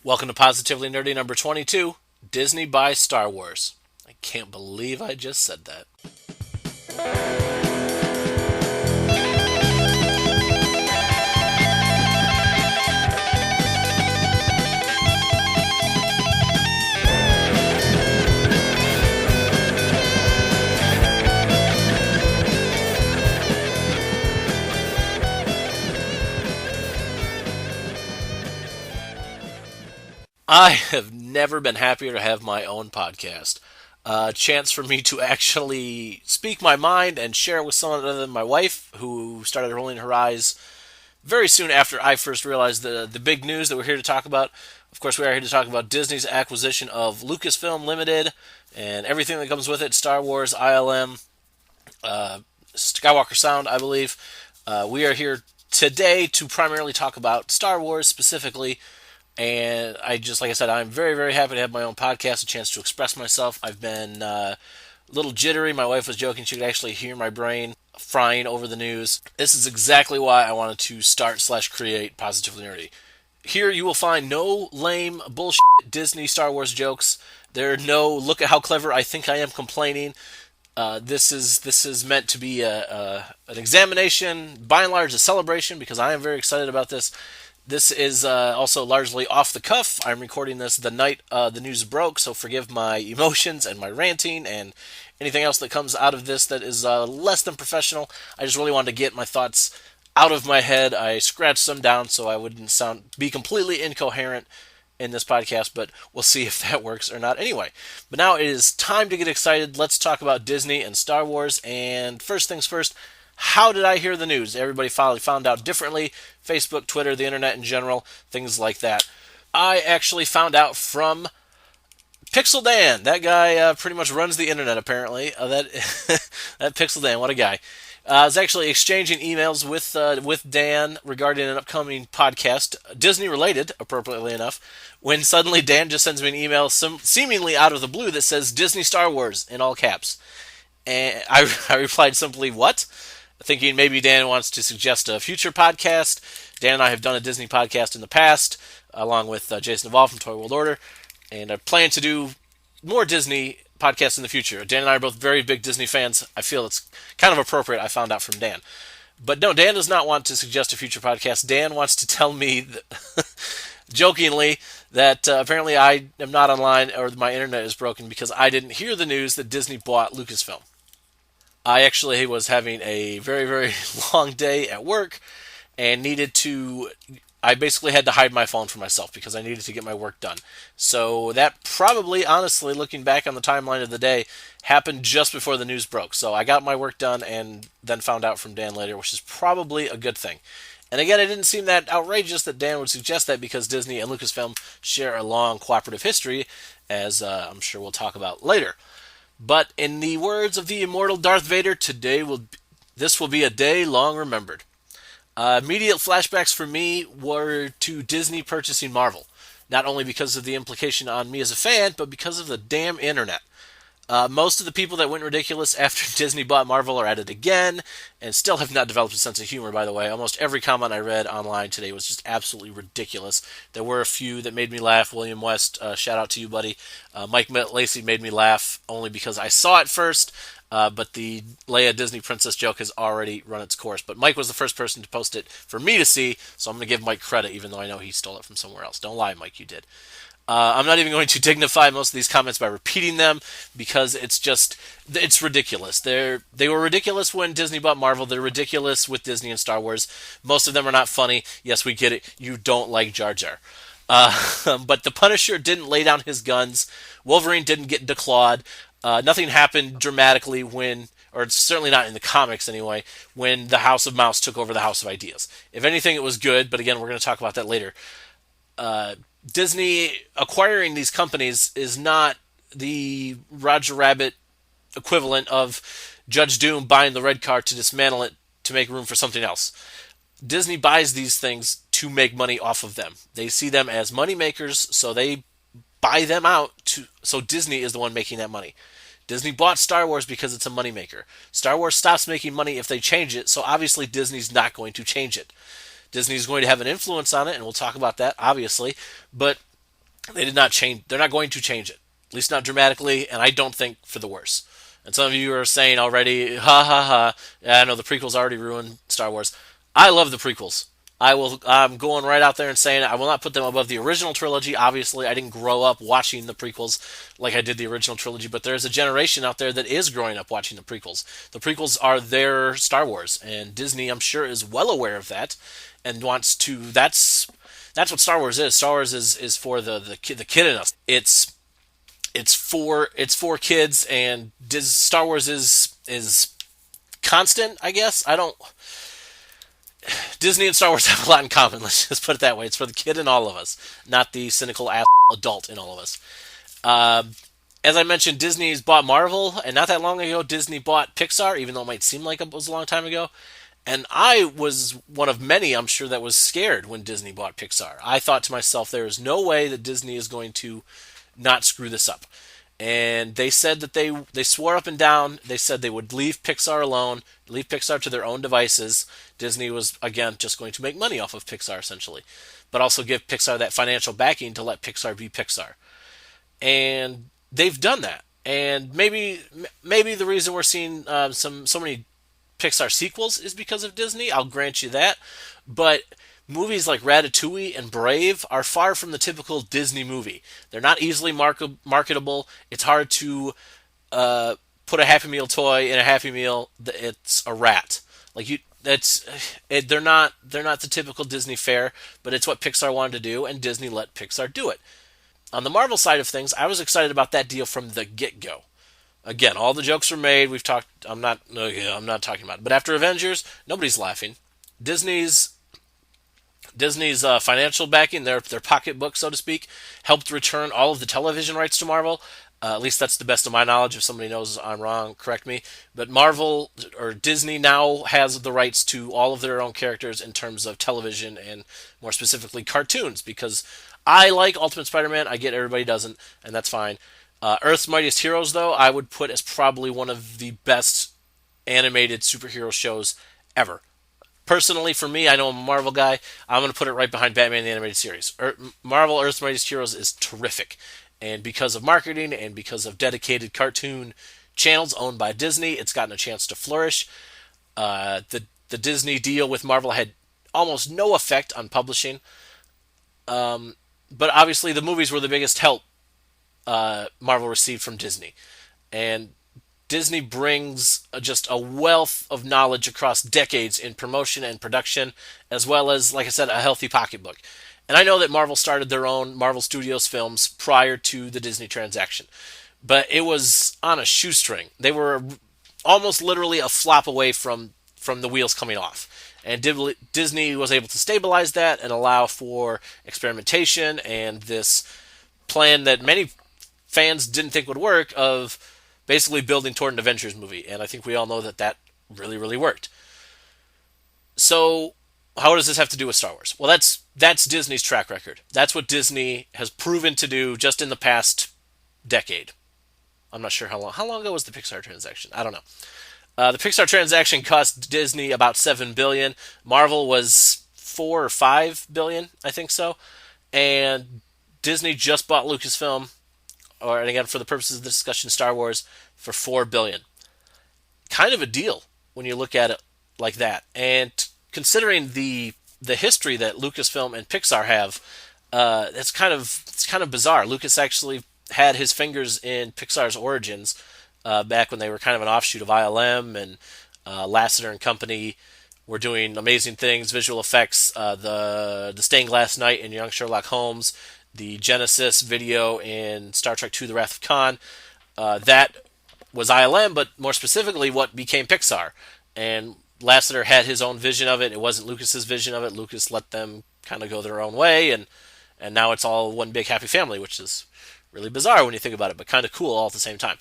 Welcome to Positively Nerdy number 22, Disney buys Star Wars. I can't believe I just said that. I have never been happier to have my own podcast. A chance for me to actually speak my mind and share it with someone other than my wife, who started rolling her eyes very soon after I first realized the big news that we're here to talk about. Of course, we are here to talk about Disney's acquisition of Lucasfilm Limited and everything that comes with it: Star Wars, ILM, Skywalker Sound, I believe. We are here today to primarily talk about Star Wars specifically. And like I said, I'm very, very happy to have my own podcast, a chance to express myself. I've been a little jittery. My wife was joking she could actually hear my brain frying over the news. This is exactly why I wanted to start/create Positively Nerdy. Here you will find no lame bullshit Disney Star Wars jokes. There are no look at how clever I think I am complaining. This is meant to be an examination, by and large a celebration, because I am very excited about this. This is also largely off the cuff. I'm recording this the night the news broke, so forgive my emotions and my ranting and anything else that comes out of this that is less than professional. I just really wanted to get my thoughts out of my head. I scratched some down so I wouldn't be completely incoherent in this podcast, but we'll see if that works or not anyway. But now it is time to get excited. Let's talk about Disney and Star Wars. And first things first, how did I hear the news? Everybody found out differently. Facebook, Twitter, the internet in general, things like that. I actually found out from Pixel Dan. That guy pretty much runs the internet, apparently. That Pixel Dan, what a guy. I was actually exchanging emails with Dan regarding an upcoming podcast, Disney related, appropriately enough, when suddenly Dan just sends me an email, seemingly out of the blue, that says Disney Star Wars in all caps. And I replied simply, "What?" Thinking maybe Dan wants to suggest a future podcast. Dan and I have done a Disney podcast in the past, along with Jason Evolve from Toy World Order, and I plan to do more Disney podcasts in the future. Dan and I are both very big Disney fans. I feel it's kind of appropriate, I found out from Dan. But no, Dan does not want to suggest a future podcast. Dan wants to tell me, jokingly, that apparently I am not online or my internet is broken because I didn't hear the news that Disney bought Lucasfilm. I actually was having a very, very long day at work and I basically had to hide my phone from myself because I needed to get my work done. So that probably, honestly, looking back on the timeline of the day, happened just before the news broke. So I got my work done and then found out from Dan later, which is probably a good thing. And again, it didn't seem that outrageous that Dan would suggest that because Disney and Lucasfilm share a long cooperative history, as I'm sure we'll talk about later. But in the words of the immortal Darth Vader, this will be a day long remembered. Immediate flashbacks for me were to Disney purchasing Marvel, not only because of the implication on me as a fan, but because of the damn internet. Most of the people that went ridiculous after Disney bought Marvel are at it again, and still have not developed a sense of humor, by the way. Almost every comment I read online today was just absolutely ridiculous. There were a few that made me laugh. William West, shout out to you, buddy. Mike Lacey made me laugh only because I saw it first, but the Leia Disney princess joke has already run its course. But Mike was the first person to post it for me to see, so I'm going to give Mike credit, even though I know he stole it from somewhere else. Don't lie, Mike, you did. I'm not even going to dignify most of these comments by repeating them because it's ridiculous. They were ridiculous when Disney bought Marvel. They're ridiculous with Disney and Star Wars. Most of them are not funny. Yes, we get it. You don't like Jar Jar. But the Punisher didn't lay down his guns. Wolverine didn't get declawed. Nothing happened dramatically or it's certainly not in the comics anyway, when the House of Mouse took over the House of Ideas. If anything, it was good, but again, we're going to talk about that later. Disney acquiring these companies is not the Roger Rabbit equivalent of Judge Doom buying the red car to dismantle it to make room for something else. Disney buys these things to make money off of them. They see them as money makers, so they buy them out so Disney is the one making that money. Disney bought Star Wars because it's a moneymaker. Star Wars stops making money if they change it, so obviously Disney's not going to change it. Disney's going to have an influence on it, and we'll talk about that, obviously. But They did not change. They're not going to change it, at least not dramatically, and I don't think for the worse. And some of you are saying already, ha ha ha. Yeah, I know the prequels already ruined Star Wars. I love the prequels. I will. I'm going right out there and saying I will not put them above the original trilogy. Obviously, I didn't grow up watching the prequels like I did the original trilogy, but there's a generation out there that is growing up watching the prequels. The prequels are their Star Wars, and Disney, I'm sure, is well aware of that and wants to. That's what Star Wars is. Star Wars is for the kid in us. It's for kids, and Star Wars is constant. I guess I don't. Disney and Star Wars have a lot in common. Let's just put it that way. It's for the kid in all of us, not the cynical ass adult in all of us. Um, as I mentioned, Disney's bought Marvel, and not that long ago, Disney bought Pixar, even though it might seem like it was a long time ago. And I was one of many, I'm sure, that was scared when Disney bought Pixar. I thought to myself, there is no way that Disney is going to not screw this up. And they said that they swore up and down. They said they would leave Pixar alone, leave Pixar to their own devices. Disney was again just going to make money off of Pixar essentially, but also give Pixar that financial backing to let Pixar be Pixar. And they've done that. And maybe the reason we're seeing so many Pixar sequels is because of Disney. I'll grant you that, but movies like Ratatouille and Brave are far from the typical Disney movie. They're not easily marketable. It's hard to put a Happy Meal toy in a Happy Meal. It's a rat. Like you, that's they're not the typical Disney fare, but it's what Pixar wanted to do, and Disney let Pixar do it. On the Marvel side of things, I was excited about that deal from the get go. Again, all the jokes were made. We've talked. I'm not. No, yeah, I'm not talking about it. But after Avengers, nobody's laughing. Disney's Disney's financial backing, their pocketbook, so to speak, helped return all of the television rights to Marvel. At least that's the best of my knowledge. If somebody knows I'm wrong, correct me. But Marvel or Disney now has the rights to all of their own characters in terms of television and more specifically cartoons. Because I like Ultimate Spider-Man. I get everybody doesn't, and that's fine. Earth's Mightiest Heroes, though, I would put as probably one of the best animated superhero shows ever. Personally, for me, I know I'm a Marvel guy. I'm going to put it right behind Batman the Animated Series. Marvel Earth's Mightiest Heroes is terrific. And because of marketing and because of dedicated cartoon channels owned by Disney, it's gotten a chance to flourish. The Disney deal with Marvel had almost no effect on publishing. But obviously, the movies were the biggest help Marvel received from Disney. And Disney brings just a wealth of knowledge across decades in promotion and production, as well as, like I said, a healthy pocketbook. And I know that Marvel started their own Marvel Studios films prior to the Disney transaction, but it was on a shoestring. They were almost literally a flop away from the wheels coming off. And Disney was able to stabilize that and allow for experimentation and this plan that many fans didn't think would work of basically building toward an Avengers movie. And I think we all know that that really, really worked. So, how does this have to do with Star Wars? Well, that's Disney's track record. That's what Disney has proven to do just in the past decade. I'm not sure how long. How long ago was the Pixar transaction? I don't know. The Pixar transaction cost Disney about $7 billion. Marvel was $4 or $5 billion, I think so. And Disney just bought Lucasfilm, or and again for the purposes of the discussion, Star Wars for $4 billion. Kind of a deal when you look at it like that. And considering the history that Lucasfilm and Pixar have, it's kind of bizarre. Lucas actually had his fingers in Pixar's origins back when they were kind of an offshoot of ILM, and Lasseter and company were doing amazing things, visual effects, the Stained Glass Knight in Young Sherlock Holmes, the Genesis video in Star Trek II: The Wrath of Khan. That was ILM, but more specifically, what became Pixar. And Lasseter had his own vision of it. It wasn't Lucas's vision of it. Lucas let them kind of go their own way, and now it's all one big happy family, which is really bizarre when you think about it, but kind of cool all at the same time.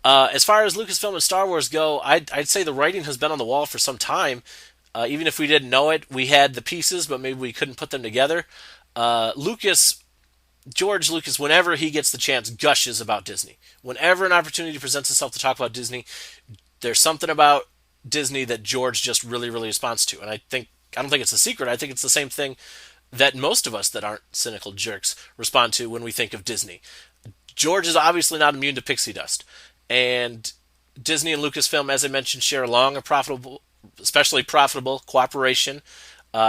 As far as Lucasfilm and Star Wars go, I'd say the writing has been on the wall for some time. Even if we didn't know it, we had the pieces, but maybe we couldn't put them together. George Lucas, whenever he gets the chance, gushes about Disney. Whenever an opportunity presents itself to talk about Disney, there's something about Disney that George just really, really responds to. And I don't think it's a secret. I think it's the same thing that most of us that aren't cynical jerks respond to when we think of Disney. George is obviously not immune to pixie dust, and Disney and Lucasfilm, as I mentioned, share a long and profitable, especially profitable cooperation.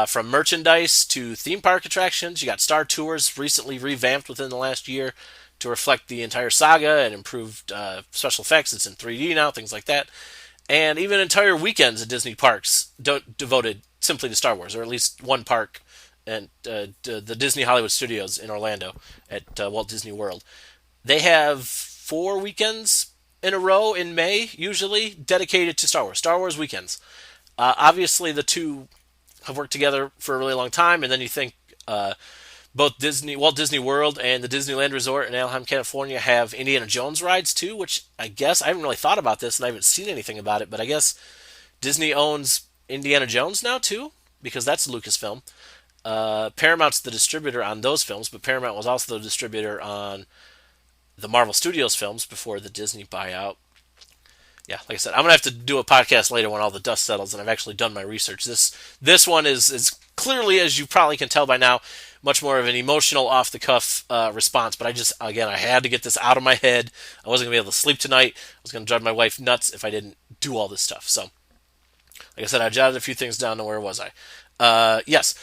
From merchandise to theme park attractions, you got Star Tours recently revamped within the last year to reflect the entire saga and improved special effects. It's in 3D now, things like that, and even entire weekends at Disney parks devoted simply to Star Wars, or at least one park, and the Disney Hollywood Studios in Orlando at Walt Disney World. They have 4 weekends in a row in May, usually dedicated to Star Wars. Star Wars weekends. Obviously, the two have worked together for a really long time, and then you think both Walt Disney World and the Disneyland Resort in Anaheim, California have Indiana Jones rides too, which I guess I haven't really thought about this and I haven't seen anything about it, but I guess Disney owns Indiana Jones now too, because that's Lucasfilm. Paramount's the distributor on those films, but Paramount was also the distributor on the Marvel Studios films before the Disney buyout. Yeah, like I said, I'm gonna have to do a podcast later when all the dust settles and I've actually done my research. This one is clearly, as you probably can tell by now, much more of an emotional, off the cuff response. But I had to get this out of my head. I wasn't gonna be able to sleep tonight. I was gonna drive my wife nuts if I didn't do all this stuff. So, like I said, I jotted a few things down. Where was I? Yes,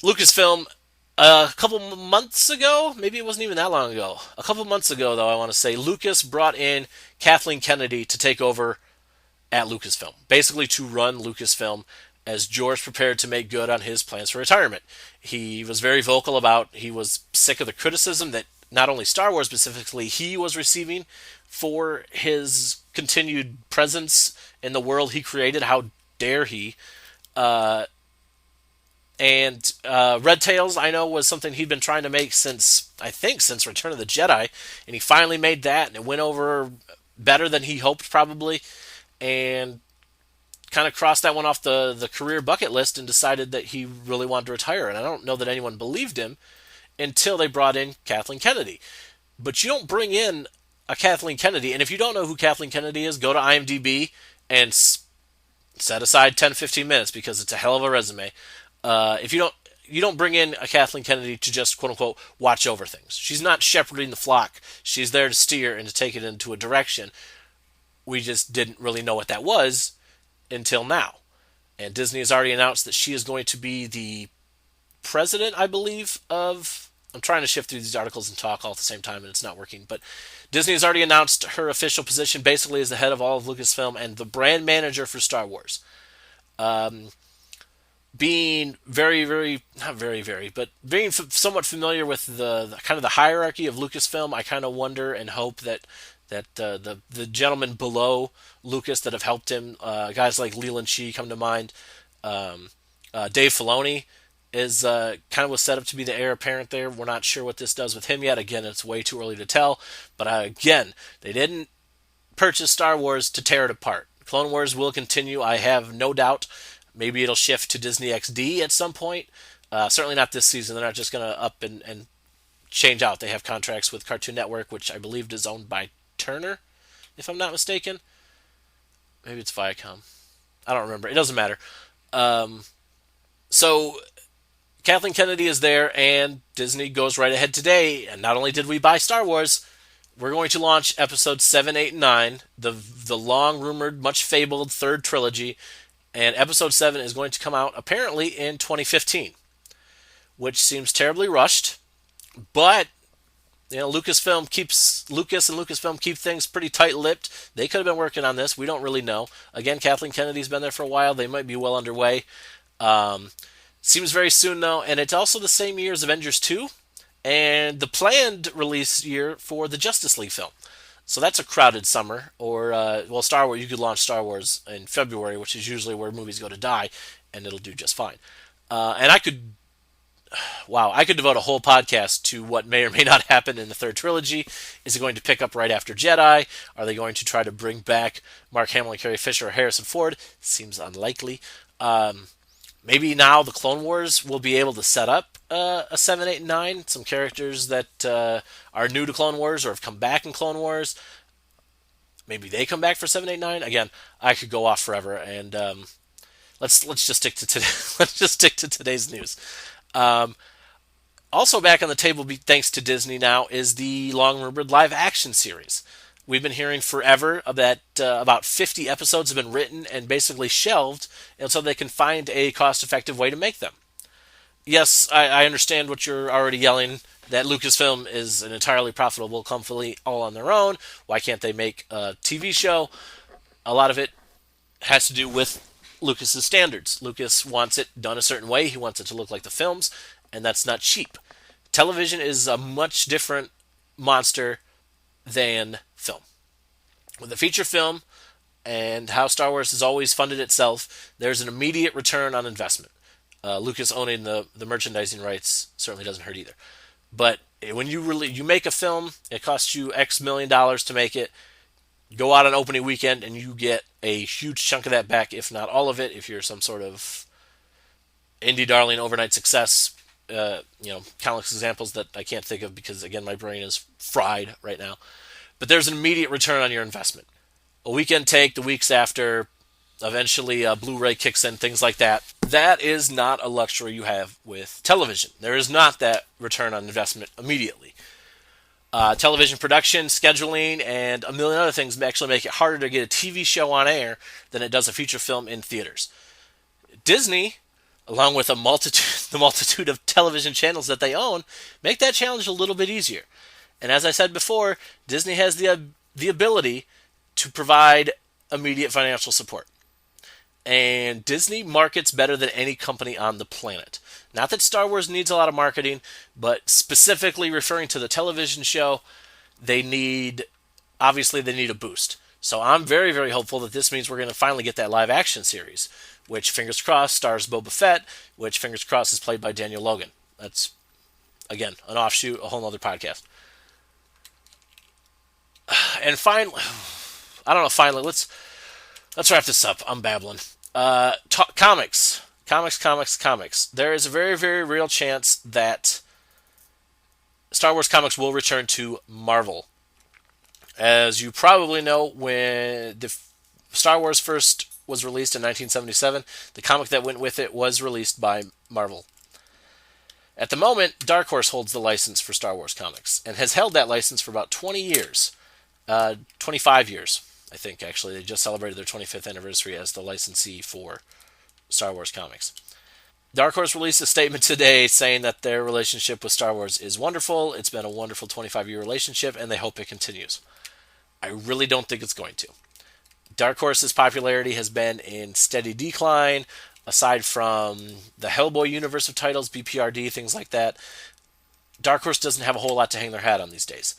Lucasfilm. A couple months ago, maybe it wasn't even that long ago. A couple months ago, though, I want to say Lucas brought in Kathleen Kennedy to take over at Lucasfilm, basically to run Lucasfilm as George prepared to make good on his plans for retirement. He was very vocal about he was sick of the criticism that not only Star Wars specifically he was receiving for his continued presence in the world he created. How dare he? And Red Tails, I know, was something he'd been trying to make since Return of the Jedi, and he finally made that, and it went over better than he hoped, probably, and kind of crossed that one off the career bucket list and decided that he really wanted to retire. And I don't know that anyone believed him until they brought in Kathleen Kennedy. But you don't bring in a Kathleen Kennedy, and if you don't know who Kathleen Kennedy is, go to IMDb and set aside 10, 15 minutes because it's a hell of a resume. If you don't bring in a Kathleen Kennedy to just quote unquote watch over things. She's not shepherding the flock. She's there to steer and to take it into a direction. We just didn't really know what that was until now. And Disney has already announced that she is going to be the president, I believe, of. I'm trying to shift through these articles and talk all at the same time, and it's not working. But Disney has already announced her official position basically as the head of all of Lucasfilm and the brand manager for Star Wars. Being very, very, not very, very, but being somewhat familiar with the kind of the hierarchy of Lucasfilm, I kind of wonder and hope that the gentlemen below Lucas that have helped him, guys like Leland Shee come to mind. Dave Filoni is kind of was set up to be the heir apparent there. We're not sure what this does with him yet. Again, it's way too early to tell. But again, they didn't purchase Star Wars to tear it apart. Clone Wars will continue, I have no doubt. Maybe it'll shift to Disney XD at some point. Certainly not this season. They're not just going to up and change out. They have contracts with Cartoon Network, which I believe is owned by Turner, if I'm not mistaken. Maybe it's Viacom. I don't remember. It doesn't matter. So Kathleen Kennedy is there, and Disney goes right ahead today. And not only did we buy Star Wars, we're going to launch episodes 7, 8, and 9, the long rumored, much fabled third trilogy. And episode 7 is going to come out apparently in 2015, which seems terribly rushed. But Lucas and Lucasfilm keep things pretty tight-lipped. They could have been working on this. We don't really know. Again, Kathleen Kennedy's been there for a while. They might be well underway. Seems very soon though, and it's also the same year as Avengers 2, and the planned release year for the Justice League film. So that's a crowded summer, or Star Wars. You could launch Star Wars in February, which is usually where movies go to die, and it'll do just fine. And I could devote a whole podcast to what may or may not happen in the third trilogy. Is it going to pick up right after Jedi? Are they going to try to bring back Mark Hamill, Carrie Fisher, or Harrison Ford? Seems unlikely. Maybe now the Clone Wars will be able to set up a 7, 8, and 9. Some characters that are new to Clone Wars or have come back in Clone Wars. Maybe they come back for 7, 8, 9. Again, I could go off forever, and let's just stick to today. Let's just stick to today's news. Also back on the table, thanks to Disney now, is the long-rumored live-action series. We've been hearing forever that about 50 episodes have been written and basically shelved until they can find a cost-effective way to make them. Yes, I understand what you're already yelling, that Lucasfilm is an entirely profitable company all on their own. Why can't they make a TV show? A lot of it has to do with Lucas's standards. Lucas wants it done a certain way. He wants it to look like the films, and that's not cheap. Television is a much different monster than film. With a feature film and how Star Wars has always funded itself, there's an immediate return on investment. Lucas owning the merchandising rights certainly doesn't hurt either. But when you make a film, it costs you X million dollars to make it. Go out on opening weekend and you get a huge chunk of that back, if not all of it, if you're some sort of indie darling overnight success. Countless examples that I can't think of because, again, my brain is fried right now. But there's an immediate return on your investment. A weekend take, the weeks after, eventually Blu-ray kicks in, things like that. That is not a luxury you have with television. There is not that return on investment immediately. Television production, scheduling, and a million other things actually make it harder to get a TV show on air than it does a feature film in theaters. Disney, along with the multitude of television channels that they own, make that challenge a little bit easier. And as I said before, Disney has the ability to provide immediate financial support. And Disney markets better than any company on the planet. Not that Star Wars needs a lot of marketing, but specifically referring to the television show, obviously they need a boost. So I'm very, very hopeful that this means we're going to finally get that live action series, which, fingers crossed, stars Boba Fett, which, fingers crossed, is played by Daniel Logan. That's, again, an offshoot, a whole other podcast. And finally, I don't know, finally, let's wrap this up. I'm babbling. Comics. Comics. There is a very, very real chance that Star Wars comics will return to Marvel. As you probably know, when the Star Wars first was released in 1977, the comic that went with it was released by Marvel. At the moment, Dark Horse holds the license for Star Wars comics and has held that license for about 20 years. 25 years, I think, actually. They just celebrated their 25th anniversary as the licensee for Star Wars comics. Dark Horse released a statement today saying that their relationship with Star Wars is wonderful. It's been a wonderful 25-year relationship, and they hope it continues. I really don't think it's going to. Dark Horse's popularity has been in steady decline, aside from the Hellboy universe of titles, BPRD, things like that. Dark Horse doesn't have a whole lot to hang their hat on these days.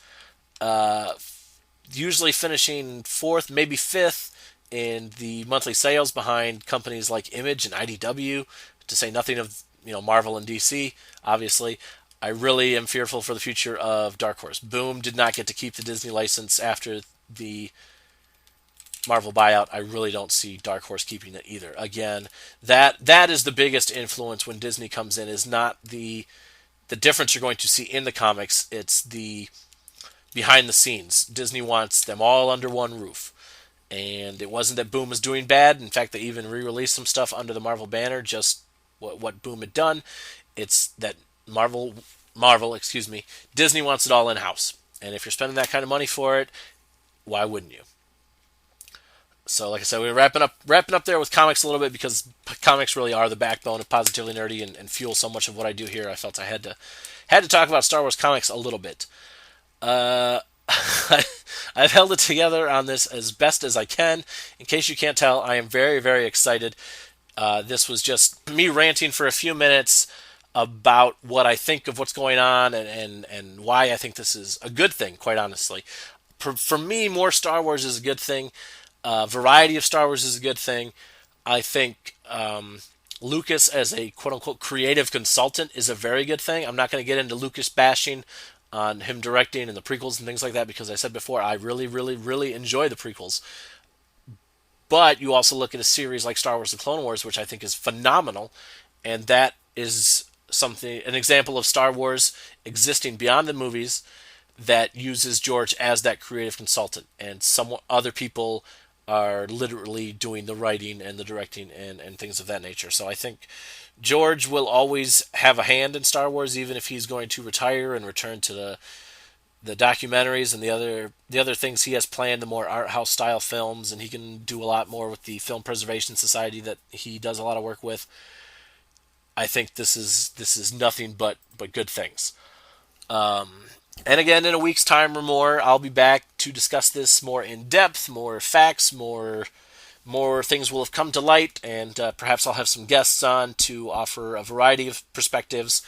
Usually finishing fourth, maybe fifth in the monthly sales behind companies like Image and IDW, to say nothing of Marvel and DC, obviously. I really am fearful for the future of Dark Horse. Boom did not get to keep the Disney license after the Marvel buyout. I really don't see Dark Horse keeping it either. Again, that is the biggest influence when Disney comes in, is not the difference you're going to see in the comics. It's the behind the scenes. Disney wants them all under one roof. And it wasn't that Boom was doing bad. In fact, they even re-released some stuff under the Marvel banner, just what Boom had done. It's that Disney wants it all in-house. And if you're spending that kind of money for it, why wouldn't you? So, like I said, we're wrapping up there with comics a little bit, because comics really are the backbone of Positively Nerdy and fuel so much of what I do here. I felt I had to talk about Star Wars comics a little bit. I've held it together on this as best as I can. In case you can't tell, I am very, very excited. This was just me ranting for a few minutes about what I think of what's going on and why I think this is a good thing, quite honestly. For me, more Star Wars is a good thing. Variety of Star Wars is a good thing. I think Lucas as a quote-unquote creative consultant is a very good thing. I'm not going to get into Lucas bashing on him directing and the prequels and things like that, because I said before, I really, really, really enjoy the prequels. But you also look at a series like Star Wars The Clone Wars, which I think is phenomenal, and that is an example of Star Wars existing beyond the movies that uses George as that creative consultant, and some other people are literally doing the writing and the directing and things of that nature. So I think George will always have a hand in Star Wars, even if he's going to retire and return to the documentaries and the other things he has planned, the more art house style films, and he can do a lot more with the Film Preservation Society that he does a lot of work with. I think this is nothing but good things. And again, in a week's time or more, I'll be back to discuss this more in depth, more facts, more things will have come to light, and perhaps I'll have some guests on to offer a variety of perspectives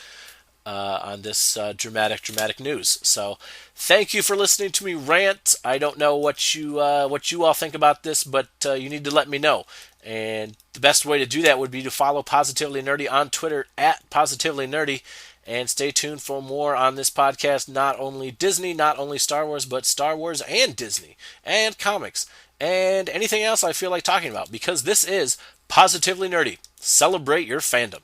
on this dramatic news. So, thank you for listening to me rant. I don't know what you all think about this, but you need to let me know. And the best way to do that would be to follow Positively Nerdy on Twitter at Positively Nerdy, and stay tuned for more on this podcast. Not only Disney, not only Star Wars, but Star Wars and Disney and comics and anything else I feel like talking about, because this is Positively Nerdy. Celebrate your fandom.